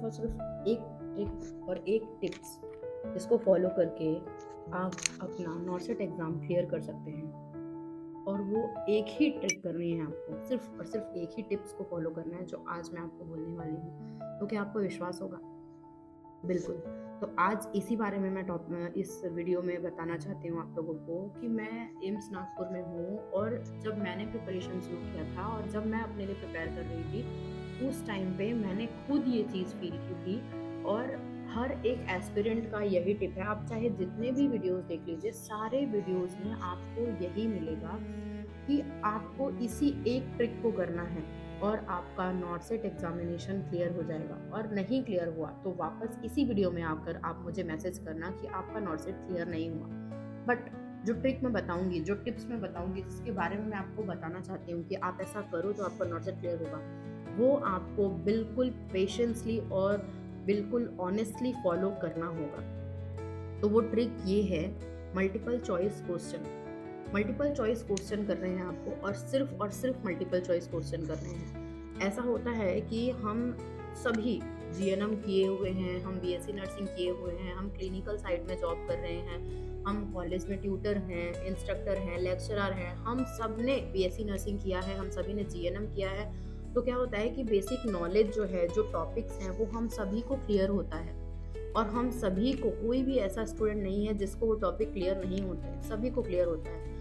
और सिर्फ एक ट्रिक और एक टिप्स जिसको फॉलो करके आप अपना नॉर्सेट एग्ज़ाम क्लियर कर सकते हैं। और वो एक ही ट्रिक करनी है आपको, सिर्फ और सिर्फ एक ही टिप्स को फॉलो करना है जो आज मैं आपको बोलने वाली हूँ। तो क्या आपको विश्वास होगा? बिल्कुल। तो आज इसी बारे में मैं इस वीडियो में बताना चाहती हूँ आप लोगों को कि मैं एम्स नागपुर में हूँ, और जब मैंने प्रिपरेशन शुरू किया था और जब मैं अपने लिए प्रिपेयर कर रही थी, उस टाइम पे मैंने खुद ये चीज़ फ़ील की थी। और हर एक एस्पिरेंट का यही टिप है, आप चाहे जितने भी वीडियोज़ देख लीजिए, सारे वीडियोज़ में आपको यही मिलेगा कि आपको इसी एक ट्रिक को करना है और आपका नॉर्सेट एग्जामिनेशन क्लियर हो जाएगा। और नहीं क्लियर हुआ तो वापस इसी वीडियो में आकर आप मुझे मैसेज करना कि आपका नॉर्सेट क्लियर नहीं हुआ। बट जो ट्रिक मैं बताऊंगी, जो टिप्स मैं बताऊंगी, जिसके बारे में मैं आपको बताना चाहती हूँ कि आप ऐसा करो तो आपका नॉर्सेट क्लियर होगा, वो आपको बिल्कुल पेशेंसली और बिल्कुल ऑनेस्टली फॉलो करना होगा। तो वो ट्रिक ये है, multiple choice question. Multiple choice question कर रहे हैं आपको, और सिर्फ मल्टीपल चॉइस क्वेश्चन कर रहे हैं। ऐसा होता है कि हम सभी जीएनएम किए हुए हैं, हम बीएससी नर्सिंग किए हुए हैं, हम क्लिनिकल साइड में जॉब कर रहे हैं, हम कॉलेज में ट्यूटर हैं, इंस्ट्रक्टर हैं, लेक्चरर हैं, हम सब ने बीएससी नर्सिंग किया है, हम सभी ने जीएनएम किया है। तो क्या होता है कि बेसिक नॉलेज जो है, जो टॉपिक्स हैं, वो हम सभी को क्लियर होता है। और हम सभी को, कोई भी ऐसा स्टूडेंट नहीं है जिसको वो टॉपिक क्लियर नहीं होता है, सभी को क्लियर होता है।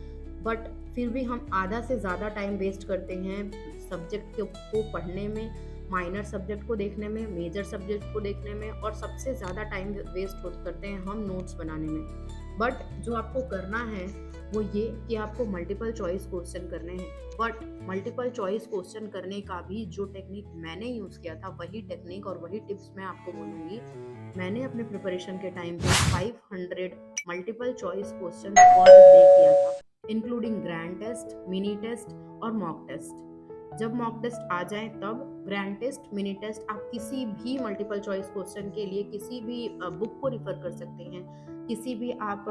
बट फिर भी हम आधा से ज़्यादा टाइम वेस्ट करते हैं सब्जेक्ट को पढ़ने में, माइनर सब्जेक्ट को देखने में, मेजर सब्जेक्ट को देखने में, और सबसे ज़्यादा टाइम वेस्ट करते हैं हम नोट्स बनाने में। बट जो आपको करना है वो ये कि आपको मल्टीपल चॉइस क्वेश्चन करने हैं। बट मल्टीपल चॉइस क्वेश्चन करने का भी जो टेक्निक मैंने यूज़ किया था, वही टेक्निक और वही टिप्स मैं आपको बोलूँगी। मैंने अपने प्रिपरेशन के टाइम पे 500 multiple choice question per day किया था, including grand test, mini test और मॉक टेस्ट। जब मॉक टेस्ट आ जाए तब ग्रैंड टेस्ट, मिनी टेस्ट, आप किसी भी मल्टीपल चॉइस क्वेश्चन के लिए किसी भी बुक को रिफर कर सकते हैं, किसी भी आप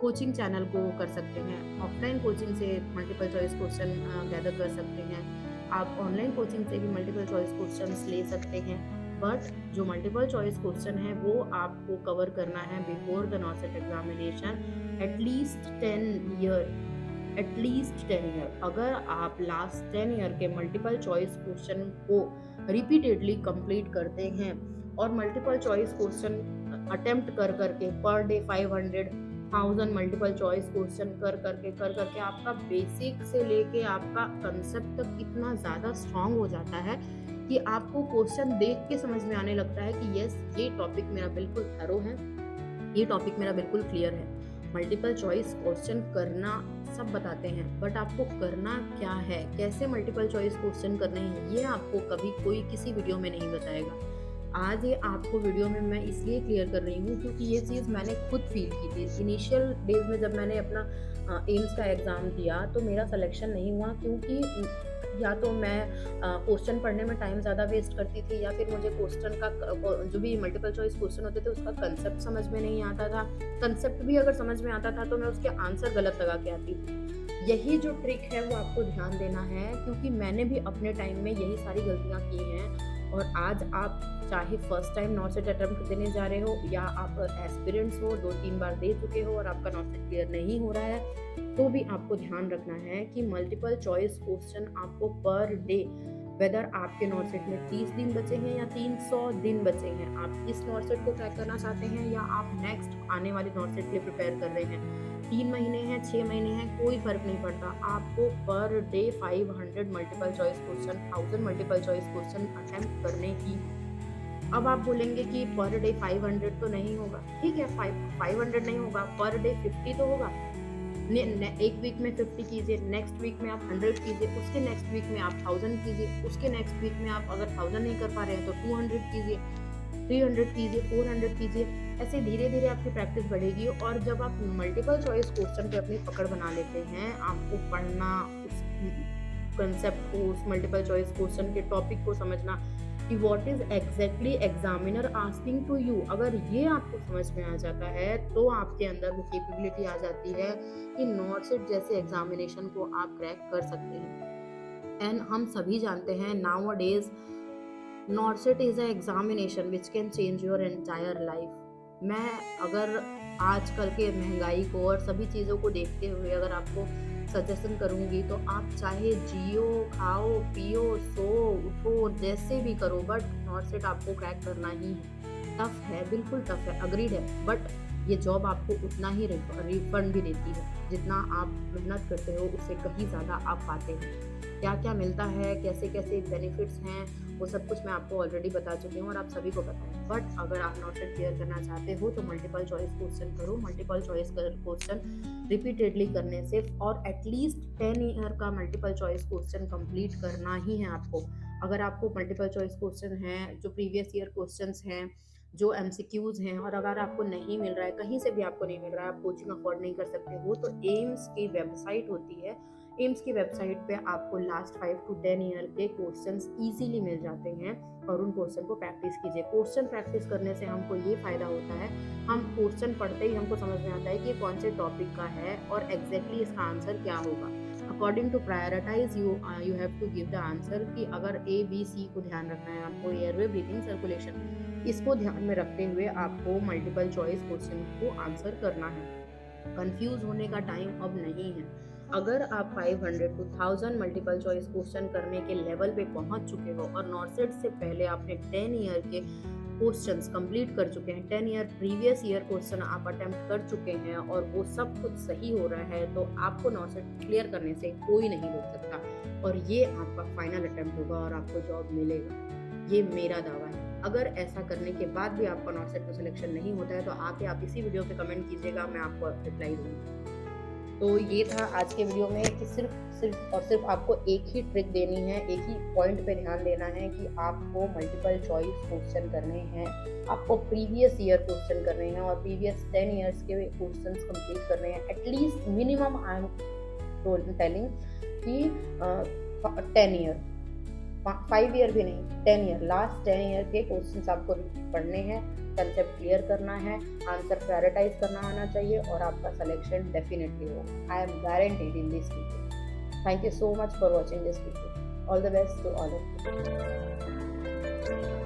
कोचिंग चैनल को कर सकते हैं। ऑफलाइन कोचिंग से मल्टीपल चॉइस क्वेश्चन गैदर कर सकते हैं, आप ऑनलाइन कोचिंग से भी मल्टीपल चॉइस क्वेश्चन ले सकते हैं। बट जो मल्टीपल चॉइस क्वेश्चन है वो आपको कवर करना है before the नॉर्सेट examination at least 10 year. अगर आप लास्ट 10 ईयर के मल्टीपल चॉइस क्वेश्चन को रिपीटेडली कंप्लीट करते हैं और मल्टीपल चॉइस क्वेश्चन अटेम्प्ट कर करके per day 500,000 multiple choice question कर करके आपका बेसिक से लेके आपका कंसेप्ट तक इतना ज़्यादा स्ट्रांग हो जाता है कि आपको क्वेश्चन देख के समझ में आने लगता है कि यस, ये टॉपिक मेरा बिल्कुल थरो है, ये टॉपिक मेरा बिल्कुल क्लियर है। मल्टीपल चॉइस क्वेश्चन करना सब बताते हैं, बट आपको करना क्या है, कैसे मल्टीपल चॉइस क्वेश्चन करने हैं, ये आपको कभी कोई किसी वीडियो में नहीं बताएगा। आज ये आपको वीडियो में मैं इसलिए क्लियर कर रही हूँ क्योंकि ये चीज़ मैंने खुद फील की थी। इनिशियल डेज में जब मैंने अपना एम्स का एग्ज़ाम दिया तो मेरा सिलेक्शन नहीं हुआ, क्योंकि या तो मैं क्वेश्चन पढ़ने में टाइम ज़्यादा वेस्ट करती थी, या फिर मुझे क्वेश्चन का जो भी मल्टीपल चॉइस क्वेश्चन होते थे उसका कंसेप्ट समझ में नहीं आता था। कंसेप्ट भी अगर समझ में आता था तो मैं उसके आंसर गलत लगा के आती थी। यही जो ट्रिक है वो आपको ध्यान देना है, क्योंकि मैंने भी अपने टाइम में यही सारी गलतियाँ की हैं। और आज आप चाहे फर्स्ट टाइम नॉर्सेट अटेम्प्ट देने जा रहे हो, या आप एस्पिरेंट्स हो, 2-3 बार दे चुके हो और आपका नॉर्सेट क्लियर नहीं हो रहा है, तो भी आपको ध्यान रखना है कि मल्टीपल चॉइस क्वेश्चन आपको पर डे, वेदर आपके नॉर्सेट में 30 दिन बचे हैं या 300 दिन बचे हैं, आप इस नॉर्सेट को क्रैक करना चाहते हैं या आप नेक्स्ट आने वाले नॉर्सेट के लिए प्रिपेयर कर रहे हैं, 3 महीने हैं, 6 महीने हैं, कोई फ़र्क नहीं पड़ता। आपको per day 500 multiple choice question, 1000 multiple choice question attempt करने की। अब आप बोलेंगे कि पर डे 500 तो नहीं होगा, ठीक है, 500 नहीं होगा, पर डे 50 तो होगा। एक वीक में 50 कीजिए, नेक्स्ट वीक में आप 100 कीजिए, उसके नेक्स्ट वीक में आप 1000 कीजिए, उसके नेक्स्ट वीक में आप अगर 1000 नहीं कर पा रहे हैं तो 200 कीजिए, 300 कीजिए, 400 कीजिए। ऐसे धीरे धीरे आपकी प्रैक्टिस बढ़ेगी, और जब आप मल्टीपल चॉइस क्वेश्चन पे अपनी पकड़ बना लेते हैं, आपको पढ़ना, उस कंसेप्ट को, उस मल्टीपल चॉइस क्वेश्चन के टॉपिक को समझना कि what is exactly examiner asking to you, अगर ये आपको समझ में आ जाता है तो आपके अंदर वो कैपेबिलिटी आ जाती है कि नॉर्सेट जैसे एग्जामिनेशन को आप क्रैक कर सकते हैं। एंड हम सभी जानते हैं now a days नॉर्सेट is a examination which can change your entire life. मैं अगर आजकल के महंगाई को और सभी चीज़ों को देखते हुए अगर आपको सजेशन करूंगी तो आप चाहे जियो, खाओ, पियो, सो, उठो, जैसे भी करो, बट नॉर्सेट आपको क्रैक करना ही है। टफ है, बिल्कुल टफ है, अग्रीड है, बट ये जॉब आपको उतना ही रिफंड भी देती है जितना आप मेहनत करते हो, उससे कहीं ज़्यादा आप पाते हो। क्या क्या मिलता है, कैसे कैसे बेनिफिट्स हैं, वो सब कुछ मैं आपको ऑलरेडी बता चुकी हूँ और आप सभी को पता है। बट अगर आप नॉर्सेट क्लियर करना चाहते हो तो मल्टीपल चॉइस क्वेश्चन करो। मल्टीपल चॉइस क्वेश्चन रिपीटेडली करने से और एटलीस्ट 10 ईयर का मल्टीपल चॉइस क्वेश्चन कंप्लीट करना ही है आपको। अगर आपको मल्टीपल चॉइस क्वेश्चन हैं जो प्रीवियस ईयर क्वेश्चंस हैं, जो एमसीक्यूज हैं, और अगर आपको नहीं मिल रहा है, कहीं से भी आपको नहीं मिल रहा है, आप कोचिंग अफोर्ड नहीं कर सकते हो, तो एम्स की वेबसाइट होती है। एम्स की वेबसाइट पे आपको लास्ट 5 to 10 ईयर के क्वेश्चंस इजीली मिल जाते हैं और उन क्वेश्चन को प्रैक्टिस कीजिए। क्वेश्चन प्रैक्टिस करने से हमको ये फायदा होता है, हम क्वेश्चन पढ़ते ही हमको समझ में आता है कि कौन से टॉपिक का है और एग्जैक्टली इसका आंसर क्या होगा। According to prioritize you have to give the answer कि अगर ए बी सी को ध्यान रखना है आपको, एयरवे, ब्रीथिंग, सर्कुलेशन, इसको ध्यान में रखते हुए आपको मल्टीपल चॉइस क्वेश्चन को आंसर करना है। कंफ्यूज होने का टाइम अब नहीं है। अगर आप 500 to 1000 मल्टीपल चॉइस क्वेश्चन करने के लेवल पे पहुंच चुके हो और नॉर्सेट से पहले आपने 10 ईयर के क्वेश्चंस कंप्लीट कर चुके हैं, 10 ईयर प्रीवियस ईयर क्वेश्चन आप अटेम्प्ट कर चुके हैं और वो सब कुछ सही हो रहा है, तो आपको नॉर्सेट क्लियर करने से कोई नहीं रोक सकता और ये आपका फाइनल अटेम्प्ट होगा और आपको जॉब मिलेगा। ये मेरा दावा है। अगर ऐसा करने के बाद भी आपका नॉर्सेट में सिलेक्शन नहीं होता है तो आके आप इसी वीडियो पे कमेंट कीजिएगा, मैं आपको रिप्लाई दूंगी। तो ये था आज के वीडियो में कि सिर्फ आपको एक ही ट्रिक देनी है, एक ही पॉइंट पे ध्यान देना है कि आपको मल्टीपल चॉइस क्वेश्चन करने हैं, आपको प्रीवियस ईयर क्वेश्चन करने हैं और प्रीवियस 10 ईयर्स के क्वेश्चंस कंप्लीट करने हैं। At least minimum I am telling कि 10 ईयर, 5 ईयर भी नहीं, 10 ईयर, लास्ट 10 ईयर के क्वेश्चंस आपको पढ़ने हैं, कंसेप्ट क्लियर करना है, आंसर प्रायोरिटाइज करना आना चाहिए और आपका सिलेक्शन डेफिनेटली होगा। I am guaranteed in this video. Thank you so much for watching this video. All the best to all of you.